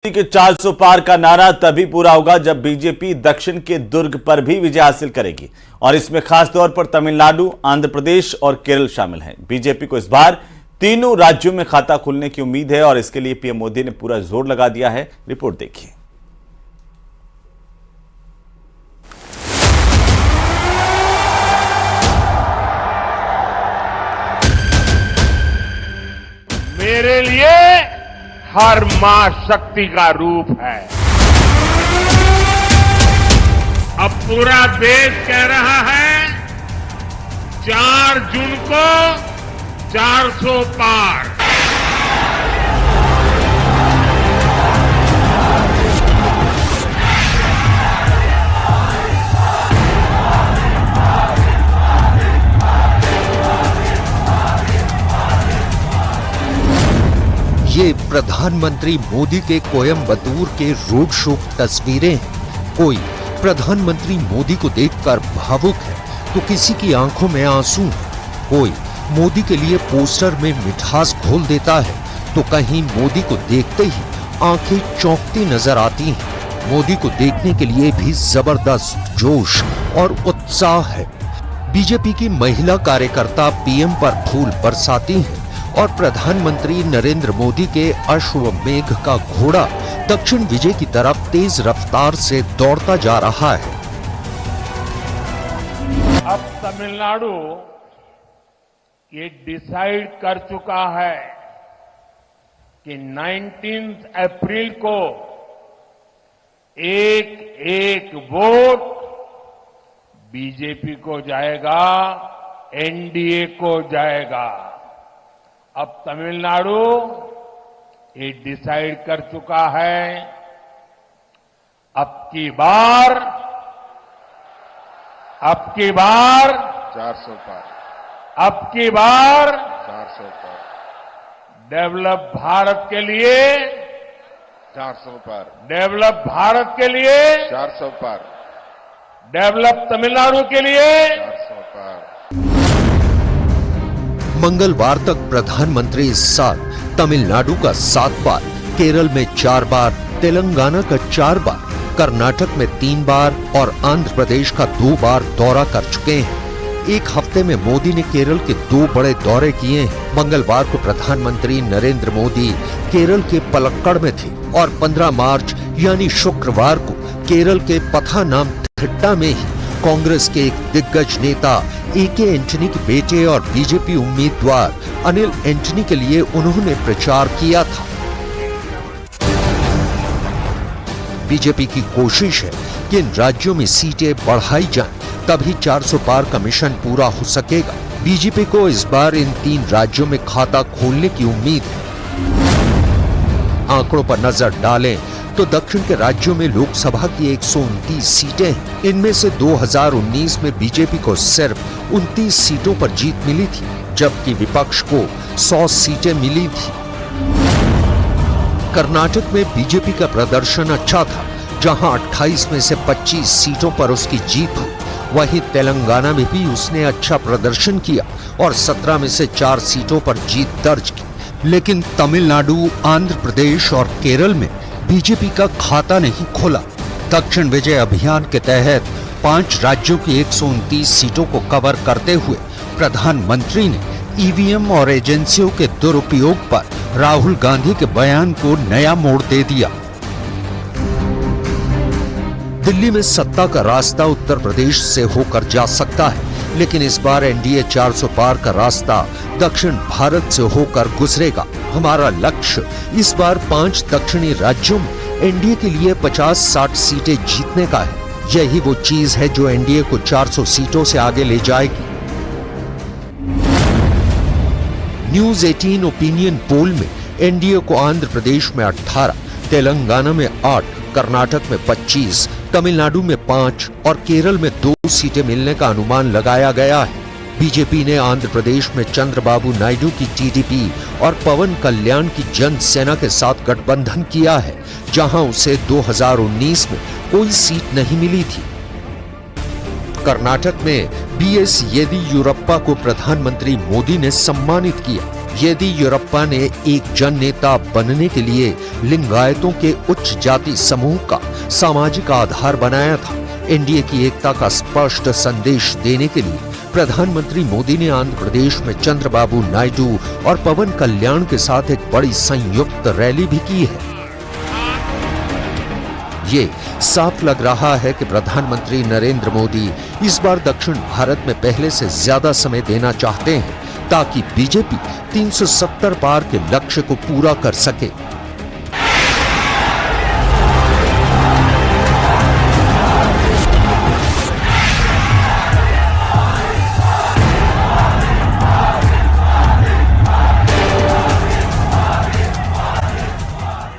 के 400 पार का नारा तभी पूरा होगा जब बीजेपी दक्षिण के दुर्ग पर भी विजय हासिल करेगी और इसमें खास तौर पर तमिलनाडु, आंध्र प्रदेश और केरल शामिल हैं। बीजेपी को इस बार तीनों राज्यों में खाता खुलने की उम्मीद है और इसके लिए पीएम मोदी ने पूरा जोर लगा दिया है। रिपोर्ट देखिए। मेरे लिए हर मां शक्ति का रूप है। अब पूरा देश कह रहा है 4 जून को 400 पार। ये प्रधानमंत्री मोदी के कोयम्बटूर के रोड शो की तस्वीरें हैं। कोई प्रधानमंत्री मोदी को देखकर भावुक है तो किसी की आंखों में आंसू है। कोई मोदी के लिए पोस्टर में मिठास घोल देता है तो कहीं मोदी को देखते ही आंखें चौंकती नजर आती हैं। मोदी को देखने के लिए भी जबरदस्त जोश और उत्साह है। बीजेपी की महिला कार्यकर्ता पीएम पर फूल बरसाती हैं और प्रधानमंत्री नरेंद्र मोदी के अश्वमेघ का घोड़ा दक्षिण विजय की तरफ तेज रफ्तार से दौड़ता जा रहा है। अब तमिलनाडु ये डिसाइड कर चुका है कि 19 अप्रैल को एक वोट बीजेपी को जाएगा, एनडीए को जाएगा। अब तमिलनाडु ये डिसाइड कर चुका है अब की बार 400 पार, अब की बार 400 पार, डेवलप भारत के लिए, 400 पार, डेवलप भारत के लिए, 400 पार, डेवलप तमिलनाडु के लिए 400 पार। मंगलवार तक प्रधानमंत्री इस साल तमिलनाडु का 7 बार, केरल में 4 बार, तेलंगाना का 4 बार, कर्नाटक में 3 बार और आंध्र प्रदेश का 2 बार दौरा कर चुके हैं। एक हफ्ते में मोदी ने केरल के 2 बड़े दौरे किए हैं। मंगलवार को प्रधानमंत्री नरेंद्र मोदी केरल के पलक्कड़ में थे और 15 मार्च यानी शुक्रवार को केरल के पथानामथिट्टा में ही कांग्रेस के एक दिग्गज नेता ए.के. एंटनी के बेटे और बीजेपी उम्मीदवार अनिल एंटनी के लिए उन्होंने प्रचार किया था। बीजेपी की कोशिश है कि इन राज्यों में सीटें बढ़ाई जाएं, तभी 400 पार का मिशन पूरा हो सकेगा। बीजेपी को इस बार इन 3 राज्यों में खाता खोलने की उम्मीद है। आंकड़ों पर नजर डालें तो दक्षिण के राज्यों में लोकसभा की 129 सीटें हैं। इनमें से 2019 में बीजेपी को सिर्फ 29 सीटों पर जीत मिली थी, जबकि विपक्ष को 100 सीटें मिली थी। कर्नाटक में बीजेपी का प्रदर्शन अच्छा था, जहां 28 में से 25 सीटों पर उसकी जीत हुई। वहीं तेलंगाना में भी उसने अच्छा प्रदर्शन किया और 17 में से 4 सीटों पर जीत दर्ज की। लेकिन तमिलनाडु, आंध्र प्रदेश और केरल में बीजेपी का खाता नहीं खोला। दक्षिण विजय अभियान के तहत 5 राज्यों की 129 सीटों को कवर करते हुए प्रधानमंत्री ने ईवीएम और एजेंसियों के दुरुपयोग पर राहुल गांधी के बयान को नया मोड़ दे दिया। दिल्ली में सत्ता का रास्ता उत्तर प्रदेश से होकर जा सकता है, लेकिन इस बार एनडीए 400 पार का रास्ता दक्षिण भारत से होकर गुजरेगा। हमारा लक्ष्य इस बार 5 दक्षिणी राज्यों में एनडीए के लिए 50-60 सीटें जीतने का है। यही वो चीज है जो एनडीए को 400 सीटों से आगे ले जाएगी। न्यूज 18 ओपिनियन पोल में एनडीए को आंध्र प्रदेश में 18, तेलंगाना में 8, कर्नाटक में 25, तमिलनाडु में 5 और केरल में 2 सीटें मिलने का अनुमान लगाया गया है। बीजेपी ने आंध्र प्रदेश में चंद्रबाबू नायडू की टीडीपी और पवन कल्याण की जनसेना के साथ गठबंधन किया है, जहां उसे 2019 में कोई सीट नहीं मिली थी। कर्नाटक में बीएस येदियुरप्पा को प्रधानमंत्री मोदी ने सम्मानित किया। येदियुरप्पा ने एक जन नेता बनने के लिए लिंगायतों के उच्च जाति समूह का सामाजिक आधार बनाया था। एनडीए की एकता का स्पष्ट संदेश देने के लिए प्रधानमंत्री मोदी ने आंध्र प्रदेश में चंद्रबाबू नायडू और पवन कल्याण के साथ एक बड़ी संयुक्त रैली भी की है। ये साफ लग रहा है कि प्रधानमंत्री नरेंद्र मोदी इस बार दक्षिण भारत में पहले से ज्यादा समय देना चाहते हैं ताकि बीजेपी 370 पार के लक्ष्य को पूरा कर सके।